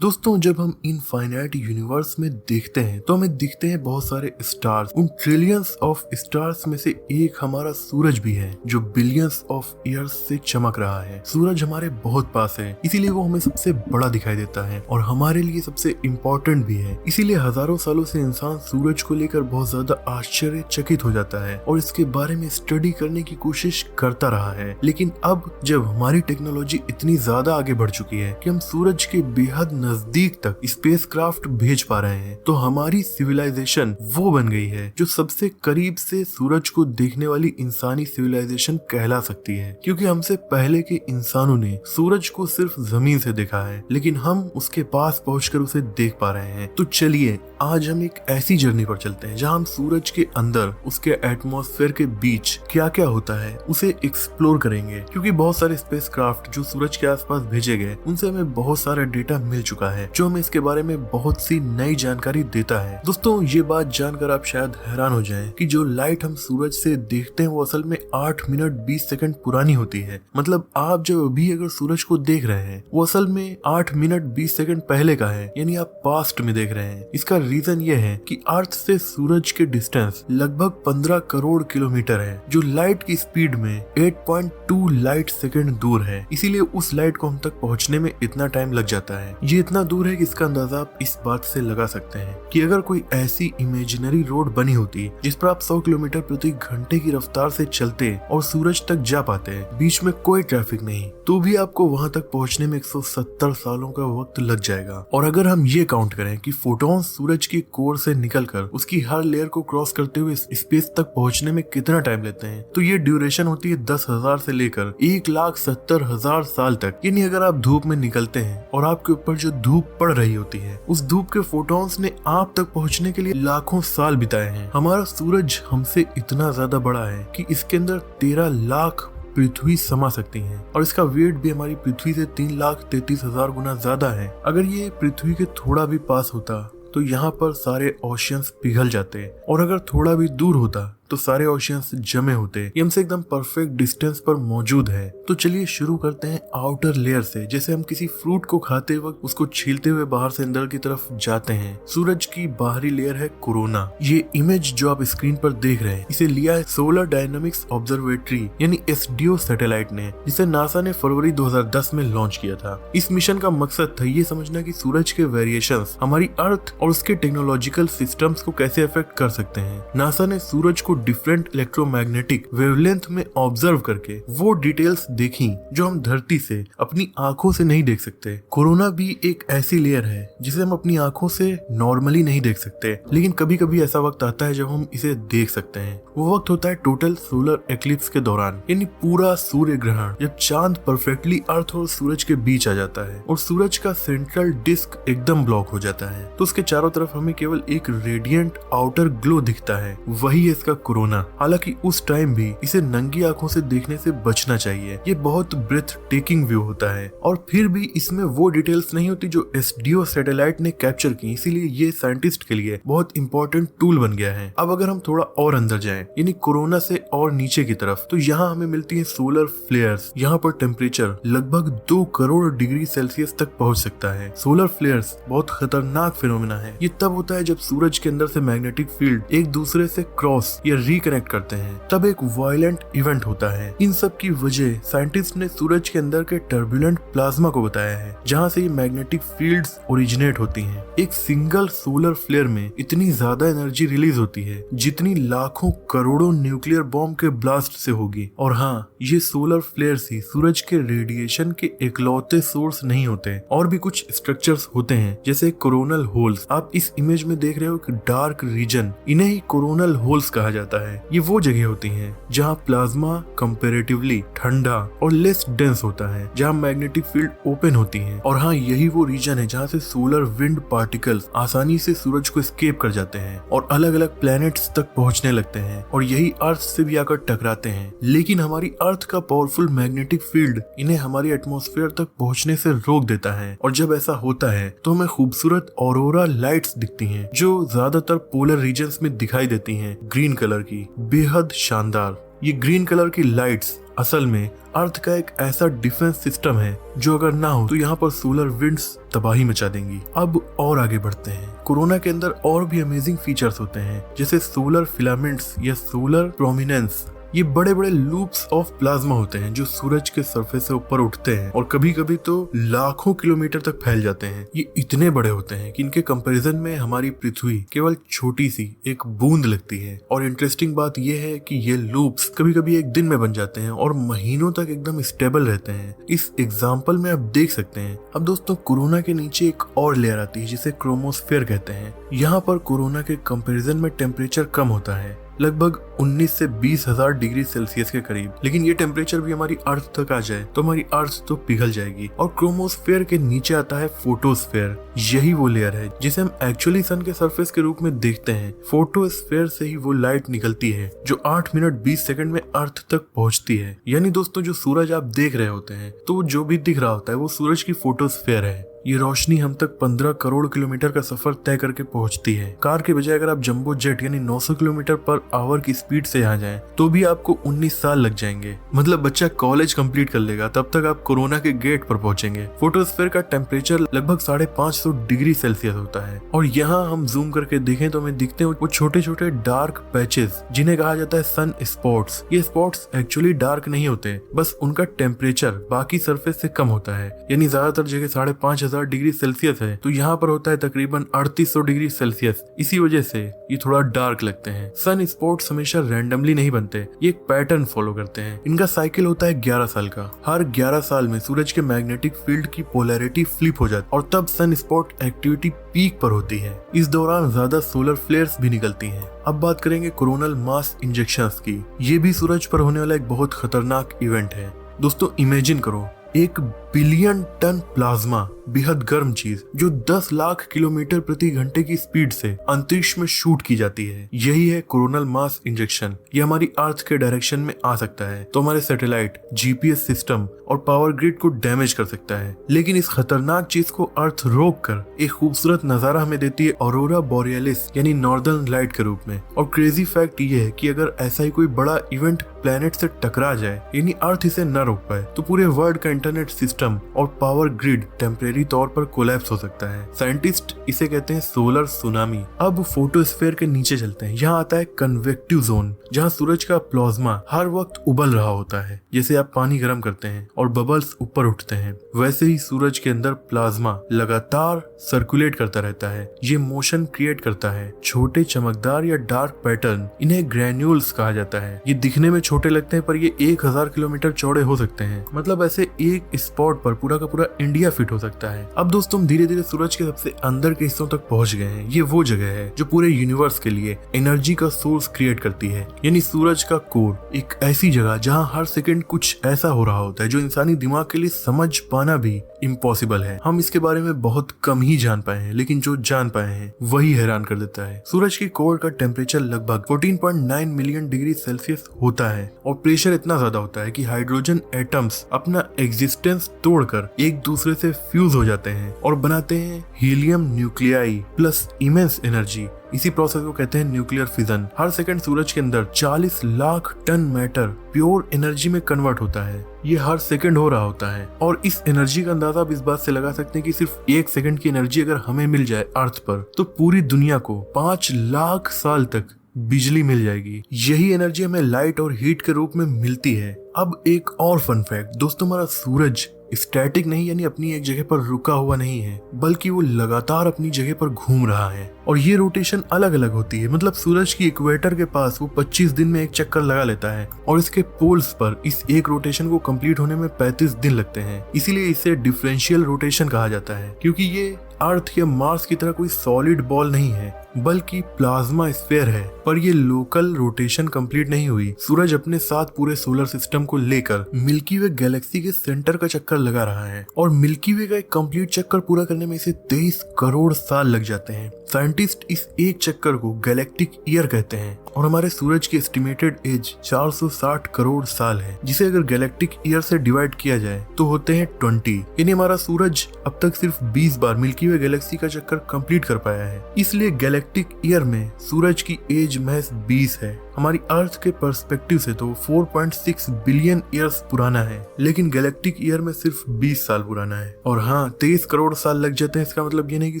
दोस्तों, जब हम इनफाइनाइट यूनिवर्स में देखते हैं तो हमें दिखते हैं बहुत सारे स्टार्स। उन ट्रिलियंस ऑफ स्टार्स में से एक हमारा सूरज भी है जो बिलियंस ऑफ ईयर्स से चमक रहा है। सूरज हमारे बहुत पास है, इसीलिए वो हमें सबसे बड़ा दिखाई देता है और हमारे लिए सबसे इम्पोर्टेंट भी है। इसीलिए हजारों सालों से इंसान सूरज को लेकर बहुत ज्यादा आश्चर्यचकित हो जाता है और इसके बारे में स्टडी करने की कोशिश करता रहा है। लेकिन अब जब हमारी टेक्नोलॉजी इतनी ज्यादा आगे बढ़ चुकी है कि हम सूरज के बेहद नजदीक तक स्पेसक्राफ्ट भेज पा रहे हैं, तो हमारी सिविलाइजेशन वो बन गई है जो सबसे करीब से सूरज को देखने वाली इंसानी सिविलाइजेशन कहला सकती है। क्योंकि हमसे पहले के इंसानों ने सूरज को सिर्फ जमीन से देखा है, लेकिन हम उसके पास पहुंचकर उसे देख पा रहे हैं। तो चलिए आज हम एक ऐसी जर्नी पर चलते हैं जहां हम सूरज के अंदर, उसके एटमॉस्फेयर के बीच क्या क्या होता है उसे एक्सप्लोर करेंगे। क्योंकि बहुत सारे स्पेसक्राफ्ट जो सूरज के आसपास भेजे गए उनसे हमें बहुत सारा डेटा मिल चुका है जो हमें इसके बारे में बहुत सी नई जानकारी देता है। दोस्तों, ये बात जानकर आप शायद हैरान हो जाएं कि जो लाइट हम सूरज से देखते हैं वो असल में 8 मिनट 20 सेकंड पुरानी होती है। मतलब आप जब अभी अगर सूरज को देख रहे हैं वो असल में 8 मिनट 20 सेकंड पहले का है, यानी आप पास्ट में देख रहे हैं। इसका रीजन ये है कि अर्थ से सूरज के डिस्टेंस लगभग 15 करोड़ किलोमीटर है, जो लाइट की स्पीड में 8.2 लाइट सेकंड दूर है। इसीलिए उस लाइट को हम तक पहुंचने में इतना टाइम लग जाता है। ये इतना दूर है कि इसका अंदाजा आप इस बात से लगा सकते हैं कि अगर कोई ऐसी इमेजिनरी रोड बनी होती जिस पर आप 100 किलोमीटर प्रति घंटे की रफ्तार से चलते और सूरज तक जा पाते, बीच में कोई ट्रैफिक नहीं, तो भी आपको वहां तक पहुंचने में 170 सालों का वक्त लग जाएगा। और अगर हम ये काउंट करें कि फोटॉन सूरज की कोर से निकलकर उसकी हर लेयर को क्रॉस करते हुए स्पेस तक पहुंचने में कितना टाइम लेते हैं, तो ये ड्यूरेशन होती है 10,000 से लेकर 1,70,000 साल तक। यानी अगर आप धूप में निकलते हैं और आपके ऊपर जो धूप पड़ रही होती है, उस धूप के फोटॉन्स ने आप तक पहुंचने के लिए लाखों साल बिताए हैं। हमारा सूरज हमसे इतना ज्यादा बड़ा है कि इसके अंदर 13 लाख पृथ्वी समा सकती हैं और इसका वेट भी हमारी पृथ्वी से 3,33,000 गुना ज्यादा है। अगर ये पृथ्वी के थोड़ा भी पास होता तो यहाँ पर सारे ओशियंस पिघल जाते और अगर थोड़ा भी दूर होता तो सारे ओशियंस जमे होते। ये हमसे एकदम परफेक्ट डिस्टेंस पर मौजूद है। तो चलिए शुरू करते हैं आउटर लेयर से। जैसे हम किसी फ्रूट को खाते वक्त उसको छीलते हुए बाहर से अंदर की तरफ जाते हैं। सूरज की बाहरी लेयर है कोरोना। ये इमेज जो आप स्क्रीन पर देख रहे हैं इसे लिया है सोलर डायनामिक्स ऑब्जर्वेटरी यानी SDO सैटेलाइट ने, जिसे नासा ने फरवरी 2010 में लॉन्च किया था। इस मिशन का मकसद था ये समझना कि सूरज के वेरिएशंस हमारी अर्थ और उसके टेक्नोलॉजिकल सिस्टम्स को कैसे अफेक्ट कर सकते हैं। नासा ने सूरज को डिफरेंट इलेक्ट्रोमैग्नेटिक वेवलेंथ में ऑब्जर्व करके वो डिटेल्स देखी जो हम धरती से अपनी आंखों से नहीं देख सकते। कोरोना भी एक ऐसी लेयर है जिसे हम अपनी आंखों से नॉर्मली नहीं देख सकते, लेकिन कभी कभी ऐसा वक्त आता है जब हम इसे देख सकते हैं। वो वक्त होता है टोटल सोलर एक्लिप्स के दौरान, यानी पूरा सूर्य ग्रहण, जब चांद परफेक्टली अर्थ और सूरज के बीच आ जाता है और सूरज का सेंट्रल डिस्क एकदम ब्लॉक हो जाता है, तो उसके चारों तरफ हमें केवल एक रेडियंट आउटर ग्लो दिखता है। वही है इसका कोरोना। हालांकि उस टाइम भी इसे नंगी आंखों से देखने से बचना चाहिए। ये बहुत ब्रेथ टेकिंग व्यू होता है और फिर भी इसमें वो डिटेल्स नहीं होती जो SDO सैटेलाइट ने कैप्चर की। इसीलिए ये साइंटिस्ट के लिए बहुत इंपॉर्टेंट टूल बन गया है। अब अगर हम थोड़ा और अंदर जाएं, यानी कोरोना से और नीचे की तरफ, तो यहाँ हमें मिलती है सोलर फ्लेयर्स। यहाँ पर टेम्परेचर लगभग 2 करोड़ डिग्री सेल्सियस तक पहुंच सकता है। सोलर फ्लेयर्स बहुत खतरनाक फिनोमेना है। ये तब होता है जब सूरज के अंदर से मैग्नेटिक फील्ड एक दूसरे से क्रॉस या रिकनेक्ट करते हैं, तब एक वायलेंट इवेंट होता है। इन सब की वजह साइंटिस्ट ने सूरज के अंदर के टर्बुलेंट प्लाज्मा को बताया है, जहां से ये मैग्नेटिक फील्ड्स ओरिजिनेट होती हैं। एक सिंगल सोलर फ्लेयर में इतनी ज्यादा एनर्जी रिलीज होती है जितनी लाखों करोड़ों न्यूक्लियर बॉम्ब के ब्लास्ट से होगी। और हाँ, ये सोलर फ्लेयर्स ही सूरज के रेडिएशन के इकलौते सोर्स नहीं होते, और भी कुछ स्ट्रक्चर्स होते हैं जैसे कोरोनल होल्स। आप इस इमेज में देख रहे हो कि डार्क रीजन, इन्हें ही कोरोनल होल्स कहा जाता है। ये वो जगह होती हैं जहां प्लाज्मा कंपैरेटिवली ठंडा और लेस डेंस होता है, जहां मैग्नेटिक फील्ड ओपन होती हैं। और हाँ, यही वो रीजन है जहां से सोलर विंड पार्टिकल्स आसानी से सूरज को एस्केप कर जाते हैं और अलग अलग प्लैनेट्स तक पहुंचने लगते हैं और यही अर्थ से भी आकर टकराते हैं। लेकिन हमारी अर्थ का पावरफुल मैग्नेटिक फील्ड इन्हें हमारी एटमॉस्फेयर तक पहुंचने से रोक देता है, और जब ऐसा होता है तो हमें खूबसूरत ऑरोरा लाइट्स दिखती हैं जो ज्यादातर पोलर रीजन्स में दिखाई देती हैं, ग्रीन कलर की, बेहद शानदार। ये ग्रीन कलर की लाइट्स असल में अर्थ का एक ऐसा डिफेंस सिस्टम है जो अगर ना हो तो यहाँ पर सोलर विंड्स तबाही मचा देंगी। अब और आगे बढ़ते हैं। कोरोना के अंदर और भी अमेजिंग फीचर्स होते हैं, जैसे सोलर फिलामेंट्स या सोलर प्रोमिनेंस। ये बड़े बड़े लूप्स ऑफ प्लाज्मा होते हैं जो सूरज के सरफेस से ऊपर उठते हैं और कभी कभी तो लाखों किलोमीटर तक फैल जाते हैं। ये इतने बड़े होते हैं कि इनके कंपैरिजन में हमारी पृथ्वी केवल छोटी सी एक बूंद लगती है। और इंटरेस्टिंग बात यह है कि ये लूप्स कभी कभी एक दिन में बन जाते हैं और महीनों तक एकदम स्टेबल रहते हैं। इस एग्जाम्पल में आप देख सकते हैं। अब दोस्तों, कोरोना के नीचे एक और लेयर आती है जिसे क्रोमोस्फेयर कहते हैं। यहाँ पर कोरोना के कंपैरिजन में टेम्परेचर कम होता है, लगभग 19 से 20,000 डिग्री सेल्सियस के करीब। लेकिन ये टेम्परेचर भी हमारी अर्थ तक आ जाए तो हमारी अर्थ तो पिघल जाएगी। और क्रोमोस्फेयर के नीचे आता है फोटोस्फेयर। यही वो लेयर है जिसे हम एक्चुअली सन के सरफेस के रूप में देखते हैं। फोटोस्फेयर से ही वो लाइट निकलती है जो 8 मिनट 20 सेकंड में अर्थ तक पहुंचती है। यानी दोस्तों, जो सूरज आप देख रहे होते हैं तो जो भी दिख रहा होता है वो सूरज की फोटोस्फेयर है। ये रोशनी हम तक 15 करोड़ किलोमीटर का सफर तय करके पहुंचती है। कार के बजाय अगर आप जंबो जेट यानी 900 किलोमीटर पर आवर की स्पीड से यहाँ जाएं तो भी आपको 19 साल लग जाएंगे। मतलब बच्चा कॉलेज कंप्लीट कर लेगा तब तक आप कोरोना के गेट पर पहुंचेंगे। फोटोस्फेयर का टेम्परेचर लगभग 550 डिग्री सेल्सियस होता है। और यहाँ हम जूम करके देखें तो हमें दिखते हैं वो छोटे छोटे डार्क पैचेस जिन्हें कहा जाता है सन स्पॉट्स। ये स्पॉट्स एक्चुअली डार्क नहीं होते, बस उनका टेम्परेचर बाकी सरफेस से कम होता है। यानी ज्यादातर जगह 5,500 डिग्री सेल्सियस है तो यहाँ पर होता है तकरीबन 3800 डिग्री सेल्सियस। इसी वजह से ये थोड़ा डार्क लगते हैं। सन स्पॉट्स हमेशा रैंडमली नहीं बनते, ये एक पैटर्न फॉलो करते हैं। इनका साइकिल होता है 11 साल का। हर 11 साल में सूरज के मैग्नेटिक फील्ड की पोलैरिटी फ्लिप हो जाती है और तब सन स्पॉट एक्टिविटी पीक पर होती है। इस दौरान ज्यादा सोलर फ्लेयर्स भी निकलती हैं। अब बात करेंगे कोरोनल मास इंजेक्शंस की। ये भी सूरज पर होने वाला एक बहुत खतरनाक इवेंट है। दोस्तों, इमेजिन करो 1 बिलियन टन प्लाज्मा, बेहद गर्म चीज जो 10 लाख किलोमीटर प्रति घंटे की स्पीड से अंतरिक्ष में शूट की जाती है। यही है कोरोनल मास इंजेक्शन। ये हमारी अर्थ के डायरेक्शन में आ सकता है तो हमारे सैटेलाइट, जीपीएस सिस्टम और पावर ग्रिड को डैमेज कर सकता है। लेकिन इस खतरनाक चीज को अर्थ रोक कर एक खूबसूरत नजारा हमें देती है ऑरोरा बोरियलिस यानी नॉर्दर्न लाइट के रूप में। और क्रेजी फैक्ट ये है कि अगर ऐसा ही कोई बड़ा इवेंट प्लेनेट से टकरा जाए यानी अर्थ इसे न रोक पाए तो पूरे वर्ल्ड का इंटरनेट सिस्टम और पावर ग्रिड टेम्परेरी तौर पर कोलैप्स हो सकता है। साइंटिस्ट इसे कहते हैं सोलर सुनामी। अब फोटोस्फेयर के नीचे चलते हैं। यहाँ आता है कन्वेक्टिव जोन, जहाँ सूरज का प्लाज्मा हर वक्त उबल रहा होता है। जैसे आप पानी गर्म करते हैं और बबल्स ऊपर उठते हैं, वैसे ही सूरज के अंदर प्लाज्मा लगातार सर्कुलेट करता रहता है। ये मोशन क्रिएट करता है छोटे चमकदार या डार्क पैटर्न। इन्हें ग्रैन्यूल्स कहा जाता है। ये दिखने में छोटे लगते हैं पर ये 1000 किलोमीटर चौड़े हो सकते हैं। मतलब ऐसे एक स्पॉट पर पूरा का पूरा इंडिया फिट हो सकता है। अब दोस्तों, हम धीरे धीरे सूरज के सबसे अंदर के हिस्सों तक पहुंच गए हैं। ये वो जगह है जो पूरे यूनिवर्स के लिए एनर्जी का सोर्स क्रिएट करती है। यानी सूरज का कोर एक ऐसी जगह जहां हर सेकंड कुछ ऐसा हो रहा होता है जो इंसानी दिमाग के लिए समझ पाना भी इम्पॉसिबल है। हम इसके बारे में बहुत कम ही जान पाए हैं, लेकिन जो जान पाए हैं वही हैरान कर देता है। सूरज की कोर का टेम्परेचर लगभग 14.9 मिलियन डिग्री सेल्सियस होता है और प्रेशर इतना ज्यादा होता है कि हाइड्रोजन एटम्स अपना एग्जिस्टेंस तोड़कर एक दूसरे से फ्यूज हो जाते हैं और बनाते हैं helium nuclei plus immense energy. इसी प्रोसेस को कहते हैं न्यूक्लियर फिजन। हर सेकंड सूरज के अंदर 40 lakh ton matter pure energy में कन्वर्ट होता है। ये हर सेकंड हो रहा होता है और इस एनर्जी का अंदाजा आप इस बात से लगा सकते हैं कि सिर्फ 1 सेकंड की एनर्जी अगर हमें मिल जाए अर्थ पर तो पूरी दुनिया को 5 लाख साल तक बिजली मिल जाएगी। यही एनर्जी हमें लाइट और हीट के रूप में मिलती है। अब एक और फन फैक्ट दोस्तों, हमारा सूरज स्टैटिक नहीं यानी अपनी एक जगह पर रुका हुआ नहीं है, बल्कि वो लगातार अपनी जगह पर घूम रहा है और ये रोटेशन अलग अलग होती है। मतलब सूरज की इक्वेटर के पास वो 25 दिन में एक चक्कर लगा लेता है और इसके पोल्स पर इस एक रोटेशन को कंप्लीट होने में 35 दिन लगते हैं। इसीलिए इसे डिफरेंशियल रोटेशन कहा जाता है, क्योंकि ये अर्थ या मार्स की तरह कोई सॉलिड बॉल नहीं है बल्कि प्लाज्मा स्फीयर है। पर ये लोकल रोटेशन कंप्लीट नहीं हुई। सूरज अपने साथ पूरे सोलर सिस्टम को लेकर मिल्की वे गैलेक्सी के सेंटर का चक्कर लगा रहा है और मिल्की वे का एक कंप्लीट चक्कर पूरा करने में इसे 23 करोड़ साल लग जाते हैं। साइंटिस्ट इस एक चक्कर को गैलेक्टिक ईयर कहते हैं और हमारे सूरज की एस्टिमेटेड एज 460 करोड़ साल है, जिसे अगर गैलेक्टिक ईयर से डिवाइड किया जाए तो होते हैं 20। यानी हमारा सूरज अब तक सिर्फ 20 बार मिल्की वे गैलेक्सी का चक्कर कंप्लीट कर पाया है। इसलिए गैलेक्टिक ईयर में सूरज की एज महज 20 है। हमारी अर्थ के पर्सपेक्टिव से तो 4.6 बिलियन ईयर्स पुराना है, लेकिन गैलेक्टिक ईयर में सिर्फ 20 साल पुराना है। और हाँ, 23 करोड़ साल लग जाते हैं, इसका मतलब ये नहीं कि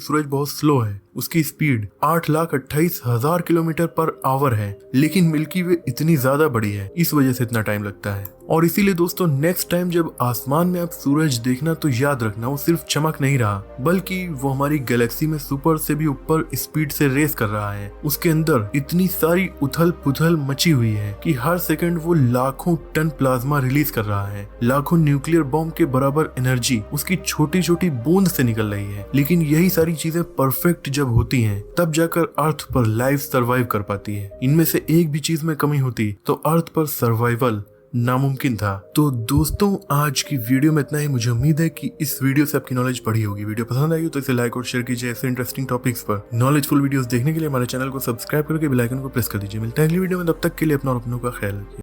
सूरज बहुत स्लो है। उसकी स्पीड 8,28,000 किलोमीटर पर आवर है, लेकिन मिल्की वे इतनी ज्यादा बड़ी है, इस वजह से इतना टाइम लगता है। और इसीलिए दोस्तों, नेक्स्ट टाइम जब आसमान में आप सूरज देखना तो याद रखना वो सिर्फ चमक नहीं रहा, बल्कि वो हमारी गैलेक्सी में सुपर से भी ऊपर स्पीड से रेस कर रहा है। उसके अंदर इतनी सारी उथल पुथल मची हुई है कि हर सेकंड वो लाखों टन प्लाज्मा रिलीज कर रहा है। लाखों न्यूक्लियर बॉम्ब के बराबर एनर्जी उसकी छोटी छोटी बूंद से निकल रही है। लेकिन यही सारी चीजें परफेक्ट जब होती हैं, तब जाकर अर्थ पर लाइफ सरवाइव कर पाती है। इनमें से एक भी चीज में कमी होती तो अर्थ पर सर्वाइवल नामुमकिन था। तो दोस्तों, आज की वीडियो में इतना ही। मुझे उम्मीद है कि इस वीडियो से आपकी नॉलेज बढ़ी होगी। वीडियो पसंद आई हो तो इसे लाइक और शेयर कीजिए। ऐसे इंटरेस्टिंग टॉपिक्स पर नॉलेजफुल वीडियोस देखने के लिए हमारे चैनल को सब्सक्राइब करके बेल आइकन को प्रेस कर दीजिए। मिलते हैं अगली वीडियो में, तब तक के लिए अपना और अपनों का ख्याल रखिए।